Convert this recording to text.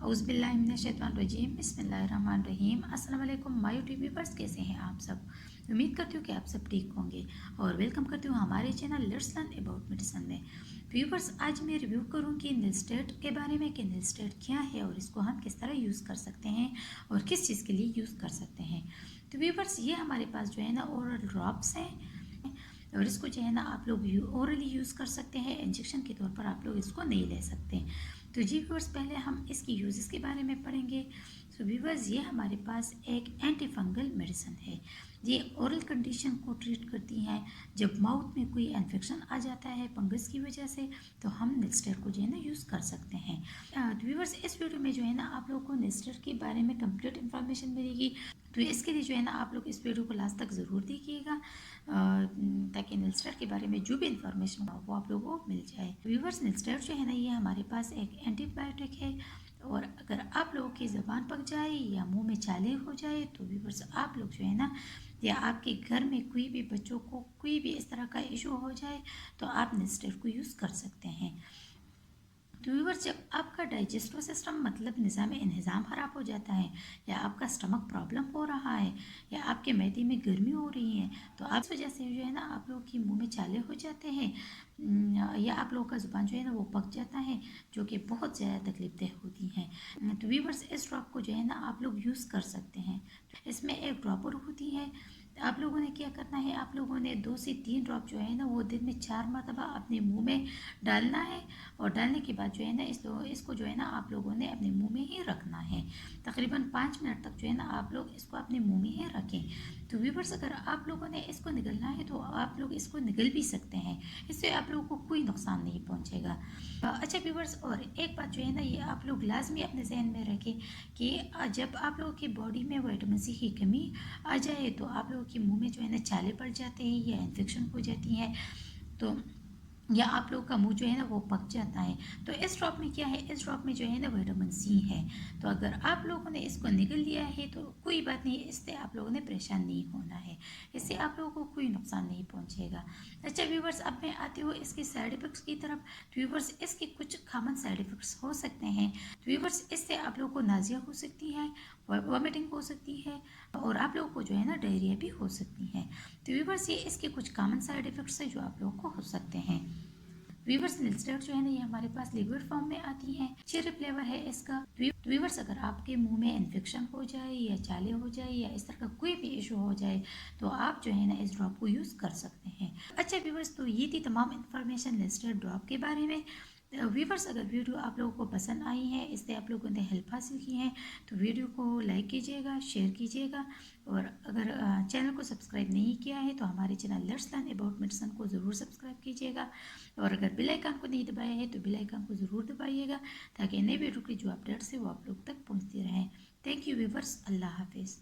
औज़ुबिल्लाहिमिनश्शैतानिर्रजीम बिस्मिल्लाहिर्रहमानिर्रहीम। अस्सलाम वालेकुम माय यूट्यूब व्यूअर्स, कैसे हैं आप सब। उम्मीद करती हूँ कि आप सब ठीक होंगे और वेलकम करती हूँ हमारे channel let's learn about medicine में। व्यूअर्स, आज मैं रिव्यू करूँगी निलस्टेट के बारे में कि निलस्टेट क्या है और इसको हम किस तरह यूज़ कर सकते हैं और किस चीज़ के लिए यूज़ कर सकते हैं। तो व्यूअर्स, ये हमारे पास जो है ना ओरल ड्रॉप्स हैं और इसको जो है ना आप लोग ओरली यूज़ कर सकते हैं, इंजेक्शन के तौर पर आप लोग इसको नहीं ले सकते। तो जी व्यूअर्स, पहले हम इसकी यूजेस के बारे में पढ़ेंगे। तो व्यूअर्स, ये हमारे पास एक एंटी फंगल मेडिसिन है। ये ओरल कंडीशन को ट्रीट करती हैं। जब माउथ में कोई इन्फेक्शन आ जाता है फंगस की वजह से, तो हम निलस्टेट को जो है ना यूज़ कर सकते हैं। तो व्यूअर्स, इस वीडियो में जो है ना आप लोगों को निलस्टेट के बारे में कंप्लीट इन्फॉर्मेशन मिलेगी। तो इसके लिए जो है ना आप लोग इस वीडियो को लास्ट तक ज़रूर देखिएगा ताकि निलस्टेट के बारे में जो भी इंफॉर्मेशन हो वो आप लोगों को मिल जाए। व्यूअर्स, निलस्टेट जो है ना ये हमारे पास एक एंटीबायोटिक है और अगर आप लोगों की ज़बान पक जाए या मुंह में छाले हो जाए तो व्यूअर्स आप लोग जो है ना, या आपके घर में कोई भी बच्चों को कोई भी इस तरह का इशू हो जाए तो आप निलस्टेट को यूज़ कर सकते हैं। तो व्यूअर्स, जब आपका डाइजेस्टिव सिस्टम मतलब निज़ाम इंहिज़ाम ख़राब हो जाता है या आपका स्टमक प्रॉब्लम हो रहा है या आपके मैदे में गर्मी हो रही है, तो आप इस वजह से जो है ना आप लोगों की मुंह में छाले हो जाते हैं या आप लोगों का ज़ुबान जो है ना वो पक जाता है, जो कि बहुत ज़्यादा तकलीफदेह होती हैं। तो व्यूअर्स, इस ड्रॉप को जो है ना आप लोग यूज़ कर सकते हैं। इसमें एक ड्रॉपर होती है। आप लोगों ने क्या करना है, आप लोगों ने 2 से 3 ड्रॉप जो है ना वो दिन में 4 मरतबा अपने मुंह में डालना है और डालने के बाद जो है ना इसको जो है ना आप लोगों ने अपने मुंह में ही रखना है। तकरीबन 5 मिनट तक जो है ना आप लोग इसको अपने मुंह में ही रखें। तो व्यूअर्स, अगर आप लोगों ने इसको निगलना है तो आप लोग इसको निगल भी सकते हैं, इससे आप लोगों को कोई नुकसान नहीं पहुंचेगा। अच्छा व्यूअर्स, और एक बात जो है ना ये आप लोग लाजमी अपने जहन में रखें कि जब आप लोगों की बॉडी में विटामिन सी की कमी आ जाए तो आप लोगों के मुंह में जो है ना छाले पड़ जाते हैं या इन्फेक्शन हो जाती है, तो या आप लोग का मुंह जो है ना वो पक जाता है। तो इस ड्रॉप में क्या है, इस ड्रॉप में जो है ना विटामिन सी है। तो अगर आप लोगों ने इसको निगल लिया है तो कोई बात नहीं, इससे आप लोगों ने परेशान नहीं होना है, इससे आप लोगों को कोई नुकसान नहीं पहुंचेगा। अच्छा व्यूवर्स, अब मैं आती हूँ इसके साइड इफ़ेक्ट्स की तरफ। तो व्यूवर्स, इसके कुछ कॉमन साइड इफ़ेक्ट्स हो सकते हैं। तो व्यूवर्स, इससे आप लोगों को नाजिया हो सकती है, वॉमिटिंग हो सकती है और आप लोगों को जो है ना डायरिया भी हो सकती है। तो व्यूवर्स, ये इसके कुछ कॉमन साइड इफ़ेक्ट्स हैं जो आप लोगों को हो सकते हैं। वीवर्स, निलस्टेट जो है ना ये हमारे पास लिक्विड फॉर्म में आती है, चेरी फ्लेवर है इसका। वीवर्स, अगर आपके मुंह में इन्फेक्शन हो जाए या छाले हो जाए या इस तरह का कोई भी इशू हो जाए तो आप जो है ना इस ड्रॉप को यूज़ कर सकते हैं। अच्छा वीवर्स, तो ये थी तमाम इन्फॉर्मेशन निलस्टेट ड्रॉप के बारे में। व्यूवर्स, अगर वीडियो आप लोगों को पसंद आई है, इससे आप लोगों ने हेल्प हासिल की है, तो वीडियो को लाइक कीजिएगा, शेयर कीजिएगा और अगर चैनल को सब्सक्राइब नहीं किया है तो हमारे channel let's learn about medicine को ज़रूर सब्सक्राइब कीजिएगा और अगर बेल आइकन को नहीं दबाया है तो बेल आइकन को ज़रूर दबाइएगा ताकि नए वीडियो की जो अपडेट्स है वो आप लोग तक पहुँचती रहें। थैंक यू व्यूवर्स, अल्लाह हाफिज़।